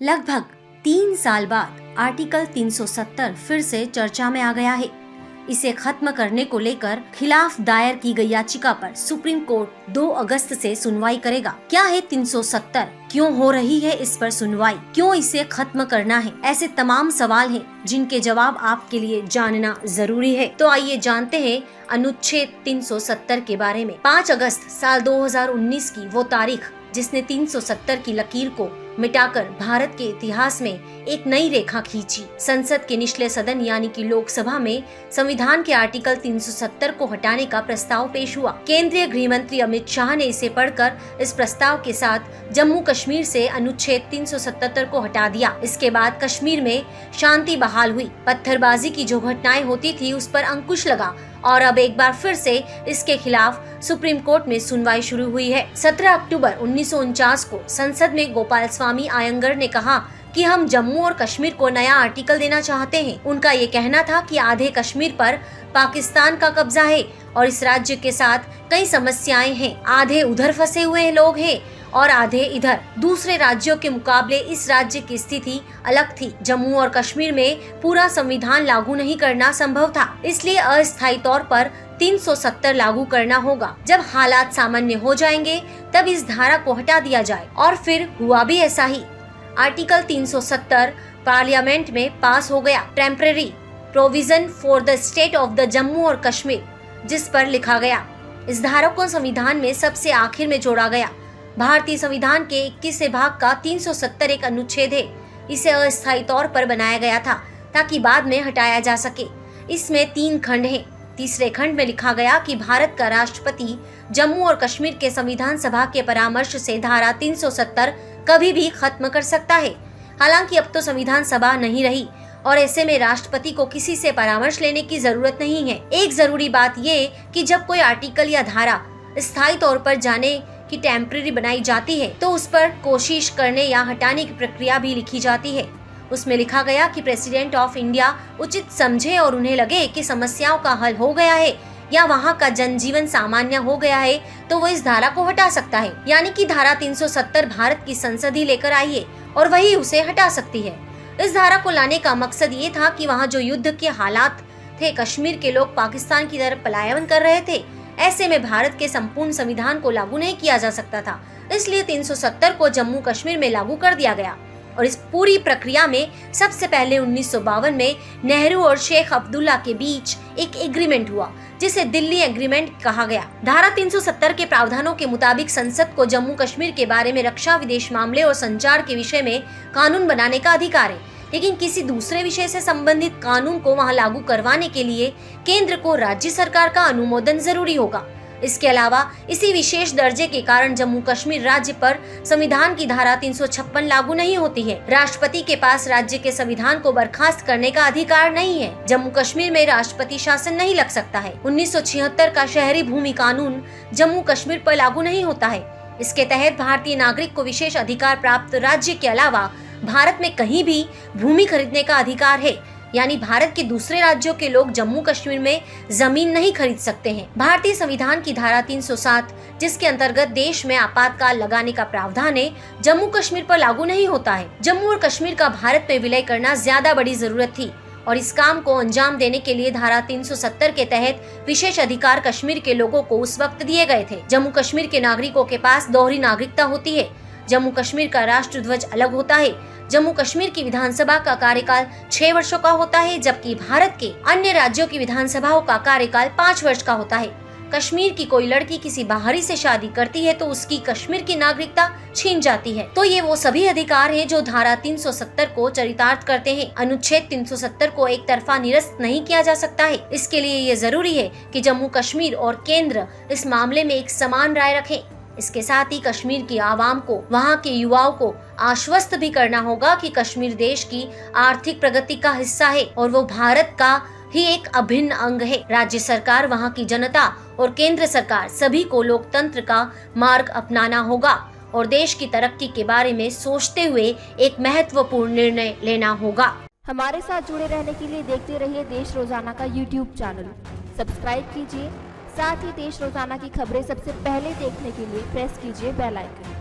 लगभग 3 साल बाद आर्टिकल 370 फिर से चर्चा में आ गया है। इसे खत्म करने को लेकर खिलाफ दायर की गई याचिका पर सुप्रीम कोर्ट 2 अगस्त से सुनवाई करेगा। क्या है 370? क्यों हो रही है इस पर सुनवाई? क्यों इसे खत्म करना है? ऐसे तमाम सवाल हैं जिनके जवाब आपके लिए जानना जरूरी है। तो आइए जानते हैं अनुच्छेद 370 के बारे में। 5 अगस्त साल 2019 की वो तारीख जिसने 370 की लकीर को मिटाकर भारत के इतिहास में एक नई रेखा खींची। संसद के निचले सदन यानी कि लोकसभा में संविधान के आर्टिकल 370 को हटाने का प्रस्ताव पेश हुआ। केंद्रीय गृह मंत्री अमित शाह ने इसे पढ़कर इस प्रस्ताव के साथ जम्मू कश्मीर से अनुच्छेद 377 को हटा दिया। इसके बाद कश्मीर में शांति बहाल हुई। पत्थरबाजी की जो घटनाएं होती थी उस पर अंकुश लगा और अब एक बार फिर से इसके खिलाफ सुप्रीम कोर्ट में सुनवाई शुरू हुई है। 17 अक्टूबर 1949 को संसद में गोपाल स्वामी आयंगर ने कहा कि हम जम्मू और कश्मीर को नया आर्टिकल देना चाहते हैं। उनका ये कहना था कि आधे कश्मीर पर पाकिस्तान का कब्जा है और इस राज्य के साथ कई समस्याएं हैं। आधे उधर फंसे हुए लोग हैं और आधे इधर। दूसरे राज्यों के मुकाबले इस राज्य की स्थिति अलग थी। जम्मू और कश्मीर में पूरा संविधान लागू नहीं करना संभव था, इसलिए अस्थायी तौर पर 370 लागू करना होगा। जब हालात सामान्य हो जाएंगे तब इस धारा को हटा दिया जाए और फिर हुआ भी ऐसा ही। आर्टिकल 370 पार्लियामेंट में पास हो गया। Temporary provision for the state of the Jammu और कश्मीर, जिस पर लिखा गया। इस धारा को संविधान में सबसे आखिर में जोड़ा गया। भारतीय संविधान के 21वें भाग का 370 एक अनुच्छेद है। इसे अस्थायी तौर पर बनाया गया था ताकि बाद में हटाया जा सके। इसमें 3 खंड हैं। तीसरे खंड में लिखा गया कि भारत का राष्ट्रपति जम्मू और कश्मीर के संविधान सभा के परामर्श से धारा 370 कभी भी खत्म कर सकता है। हालांकि अब तो संविधान सभा नहीं रही और ऐसे में राष्ट्रपति को किसी से परामर्श लेने की जरूरत नहीं है। एक जरूरी बात ये कि जब कोई आर्टिकल या धारा स्थायी तौर पर जाने की टेम्परेरी बनाई जाती है तो उस पर कोशिश करने या हटाने की प्रक्रिया भी लिखी जाती है। उसमें लिखा गया कि प्रेसिडेंट ऑफ इंडिया उचित समझे और उन्हें लगे कि समस्याओं का हल हो गया है या वहाँ का जनजीवन सामान्य हो गया है तो वो इस धारा को हटा सकता है। यानी कि धारा 370 भारत की संसद ही लेकर आई है और वही उसे हटा सकती है। इस धारा को लाने का मकसद ये था कि वहाँ जो युद्ध के हालात थे, कश्मीर के लोग पाकिस्तान की तरफ पलायन कर रहे थे। ऐसे में भारत के संपूर्ण संविधान को लागू नहीं किया जा सकता था, इसलिए 370 को जम्मू कश्मीर में लागू कर दिया गया। और इस पूरी प्रक्रिया में सबसे पहले 1952 में नेहरू और शेख अब्दुल्ला के बीच एक एग्रीमेंट हुआ जिसे दिल्ली एग्रीमेंट कहा गया। धारा 370 के प्रावधानों के मुताबिक संसद को जम्मू कश्मीर के बारे में रक्षा, विदेश मामले और संचार के विषय में कानून बनाने का अधिकार है, लेकिन किसी दूसरे विषय से संबंधित कानून को वहां लागू करवाने के लिए केंद्र को राज्य सरकार का अनुमोदन जरूरी होगा। इसके अलावा इसी विशेष दर्जे के कारण जम्मू कश्मीर राज्य पर संविधान की धारा 356 लागू नहीं होती है। राष्ट्रपति के पास राज्य के संविधान को बर्खास्त करने का अधिकार नहीं है। जम्मू कश्मीर में राष्ट्रपति शासन नहीं लग सकता है। 1976 का शहरी भूमि कानून जम्मू कश्मीर पर लागू नहीं होता है। इसके तहत भारतीय नागरिक को विशेष अधिकार प्राप्त राज्य के अलावा भारत में कहीं भी भूमि खरीदने का अधिकार है, यानी भारत के दूसरे राज्यों के लोग जम्मू कश्मीर में जमीन नहीं खरीद सकते हैं। भारतीय संविधान की धारा 307 जिसके अंतर्गत देश में आपातकाल लगाने का प्रावधान है, जम्मू कश्मीर पर लागू नहीं होता है। जम्मू और कश्मीर का भारत में विलय करना ज्यादा बड़ी जरूरत थी और इस काम को अंजाम देने के लिए धारा 370 के तहत विशेष अधिकार कश्मीर के लोगों को उस वक्त दिए गए थे। जम्मू कश्मीर के नागरिकों के पास दोहरी नागरिकता होती है। जम्मू कश्मीर का राष्ट्र ध्वज अलग होता है। जम्मू कश्मीर की विधानसभा का कार्यकाल 6 वर्षों का होता है, जबकि भारत के अन्य राज्यों की विधानसभाओं का कार्यकाल 5 वर्ष का होता है। कश्मीर की कोई लड़की किसी बाहरी से शादी करती है तो उसकी कश्मीर की नागरिकता छीन जाती है। तो ये वो सभी अधिकार हैं जो धारा 370 को चरितार्थ करते हैं। अनुच्छेद 370 को एक तरफा निरस्त नहीं किया जा सकता है। इसके लिए ये जरूरी है कि जम्मू कश्मीर और केंद्र इस मामले में एक समान राय रखें। इसके साथ ही कश्मीर की आवाम को, वहाँ के युवाओं को आश्वस्त भी करना होगा कि कश्मीर देश की आर्थिक प्रगति का हिस्सा है और वो भारत का ही एक अभिन्न अंग है। राज्य सरकार, वहाँ की जनता और केंद्र सरकार सभी को लोकतंत्र का मार्ग अपनाना होगा और देश की तरक्की के बारे में सोचते हुए एक महत्वपूर्ण निर्णय लेना होगा। हमारे साथ जुड़े रहने के लिए देखते रहिए देश रोजाना का YouTube चैनल। सब्सक्राइब कीजिए, साथ ही देश रोजाना की खबरें सबसे पहले देखने के लिए प्रेस कीजिए बेल आइकन।